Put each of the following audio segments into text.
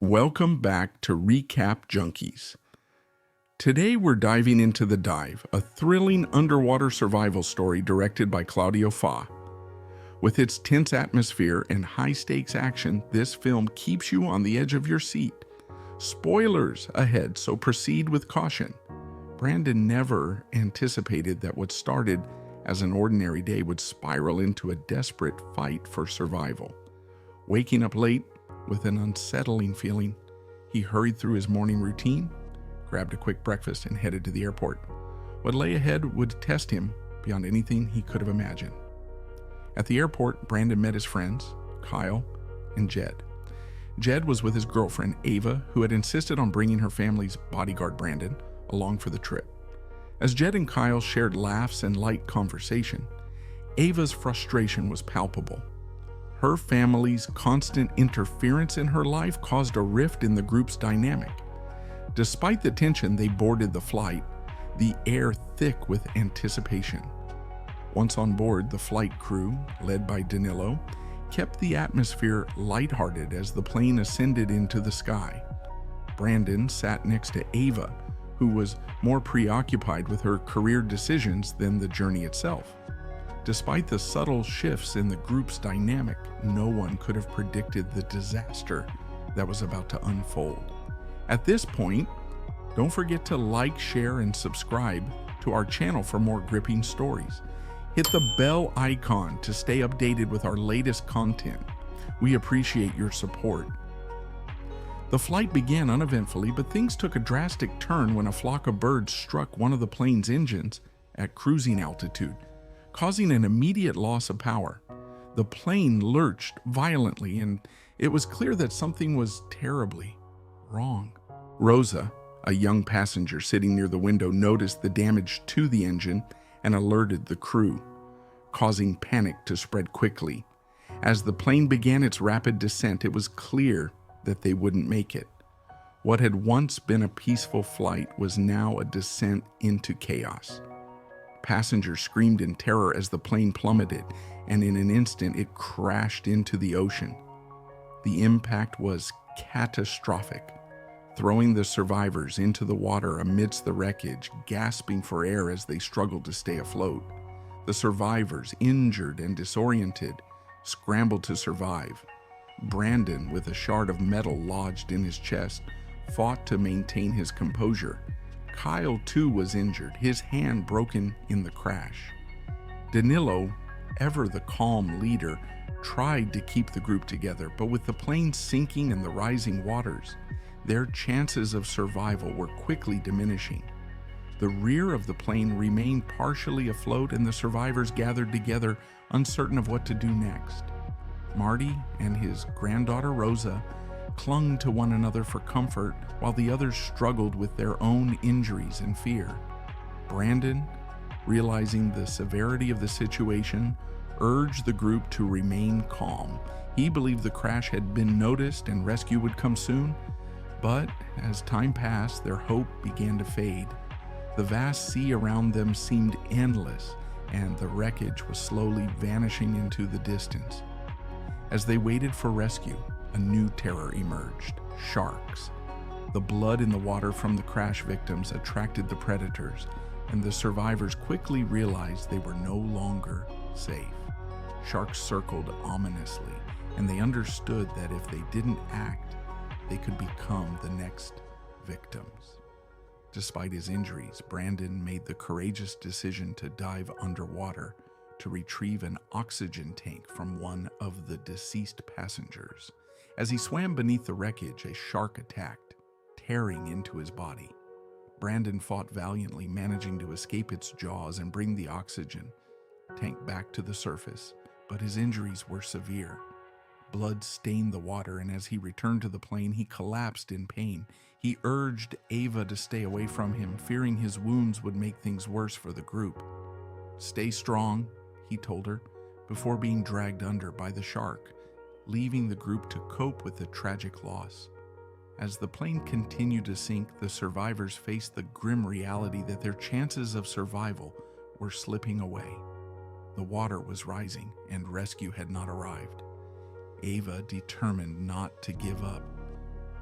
Welcome back to Recap Junkies. Today we're diving into The Dive, a thrilling underwater survival story directed by Claudo Fa. With its tense atmosphere and high-stakes action, this film keeps you on the edge of your seat. Spoilers ahead, so proceed with caution. Brandon never anticipated that what started as an ordinary day would spiral into a desperate fight for survival. Waking up late with an unsettling feeling, he hurried through his morning routine, grabbed a quick breakfast, and headed to the airport. What lay ahead would test him beyond anything he could have imagined. At the airport, Brandon met his friends, Kyle and Jed. Jed was with his girlfriend, Ava, who had insisted on bringing her family's bodyguard, Brandon, along for the trip. As Jed and Kyle shared laughs and light conversation, Ava's frustration was palpable. Her family's constant interference in her life caused a rift in the group's dynamic. Despite the tension, they boarded the flight, the air thick with anticipation. Once on board, the flight crew, led by Danilo, kept the atmosphere lighthearted as the plane ascended into the sky. Brandon sat next to Ava, who was more preoccupied with her career decisions than the journey itself. Despite the subtle shifts in the group's dynamic, no one could have predicted the disaster that was about to unfold. At this point, don't forget to like, share, and subscribe to our channel for more gripping stories. Hit the bell icon to stay updated with our latest content. We appreciate your support. The flight began uneventfully, but things took a drastic turn when a flock of birds struck one of the plane's engines at cruising altitude, causing an immediate loss of power. The plane lurched violently, and it was clear that something was terribly wrong. Rosa, a young passenger sitting near the window, noticed the damage to the engine and alerted the crew, causing panic to spread quickly. As the plane began its rapid descent, it was clear that they wouldn't make it. What had once been a peaceful flight was now a descent into chaos. Passengers screamed in terror as the plane plummeted, and in an instant it crashed into the ocean. The impact was catastrophic, throwing the survivors into the water amidst the wreckage, gasping for air as they struggled to stay afloat. The survivors, injured and disoriented, scrambled to survive. Brandon, with a shard of metal lodged in his chest, fought to maintain his composure. Kyle, too, was injured, his hand broken in the crash. Danilo, ever the calm leader, tried to keep the group together, but with the plane sinking and the rising waters, their chances of survival were quickly diminishing. The rear of the plane remained partially afloat, and the survivors gathered together, uncertain of what to do next. Marty and his granddaughter Rosa clung to one another for comfort, while the others struggled with their own injuries and fear. Brandon, realizing the severity of the situation, urged the group to remain calm. He believed the crash had been noticed and rescue would come soon, but as time passed, their hope began to fade. The vast sea around them seemed endless, and the wreckage was slowly vanishing into the distance. As they waited for rescue, a new terror emerged: sharks. The blood in the water from the crash victims attracted the predators, and the survivors quickly realized they were no longer safe. Sharks circled ominously, and they understood that if they didn't act, they could become the next victims. Despite his injuries, Brandon made the courageous decision to dive underwater to retrieve an oxygen tank from one of the deceased passengers. As he swam beneath the wreckage, a shark attacked, tearing into his body. Brandon fought valiantly, managing to escape its jaws and bring the oxygen tank back to the surface, but his injuries were severe. Blood stained the water, and as he returned to the plane, he collapsed in pain. He urged Ava to stay away from him, fearing his wounds would make things worse for the group. "Stay strong," he told her, before being dragged under by the shark, leaving the group to cope with the tragic loss. As the plane continued to sink, the survivors faced the grim reality that their chances of survival were slipping away. The water was rising, and rescue had not arrived. Ava, determined not to give up,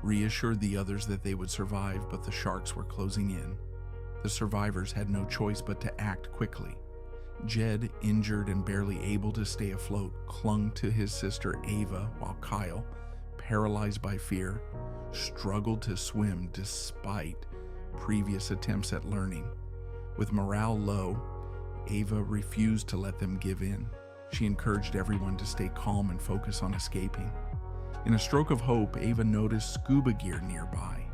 reassured the others that they would survive, but the sharks were closing in. The survivors had no choice but to act quickly. Jed, injured and barely able to stay afloat, clung to his sister Ava, while Kyle, paralyzed by fear, struggled to swim despite previous attempts at learning. With morale low, Ava refused to let them give in. She encouraged everyone to stay calm and focus on escaping. In a stroke of hope, Ava noticed scuba gear nearby,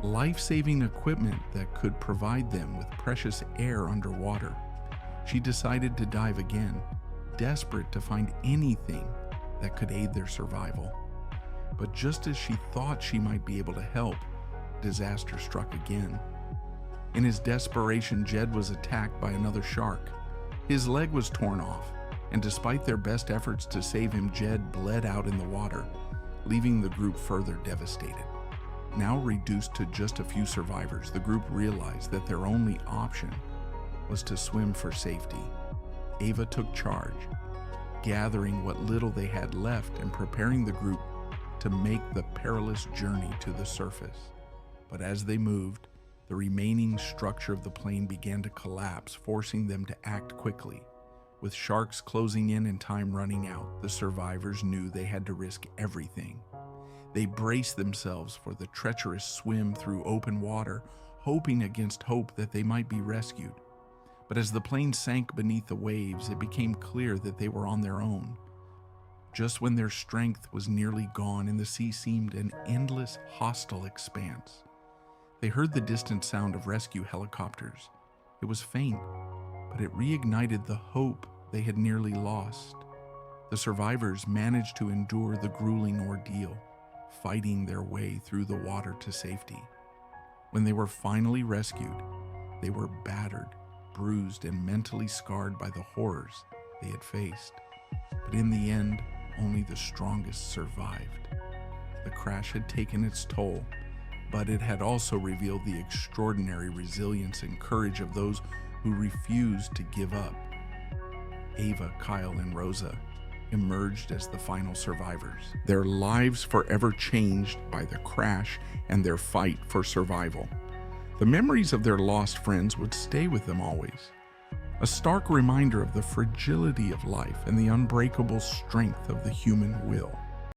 life-saving equipment that could provide them with precious air underwater. She decided to dive again, desperate to find anything that could aid their survival. But just as she thought she might be able to help, disaster struck again. In his desperation, Jed was attacked by another shark. His leg was torn off, and despite their best efforts to save him, Jed bled out in the water, leaving the group further devastated. Now reduced to just a few survivors, the group realized that their only option was to swim for safety. Ava took charge, gathering what little they had left and preparing the group to make the perilous journey to the surface. But as they moved, the remaining structure of the plane began to collapse, forcing them to act quickly. With sharks closing in and time running out, the survivors knew they had to risk everything. They braced themselves for the treacherous swim through open water, hoping against hope that they might be rescued. But as the plane sank beneath the waves, it became clear that they were on their own. Just when their strength was nearly gone and the sea seemed an endless, hostile expanse, they heard the distant sound of rescue helicopters. It was faint, but it reignited the hope they had nearly lost. The survivors managed to endure the grueling ordeal, fighting their way through the water to safety. When they were finally rescued, they were battered, bruised, and mentally scarred by the horrors they had faced. But in the end, only the strongest survived. The crash had taken its toll, but it had also revealed the extraordinary resilience and courage of those who refused to give up. Ava, Kyle, and Rosa emerged as the final survivors, their lives forever changed by the crash and their fight for survival. The memories of their lost friends would stay with them always, a stark reminder of the fragility of life and the unbreakable strength of the human will.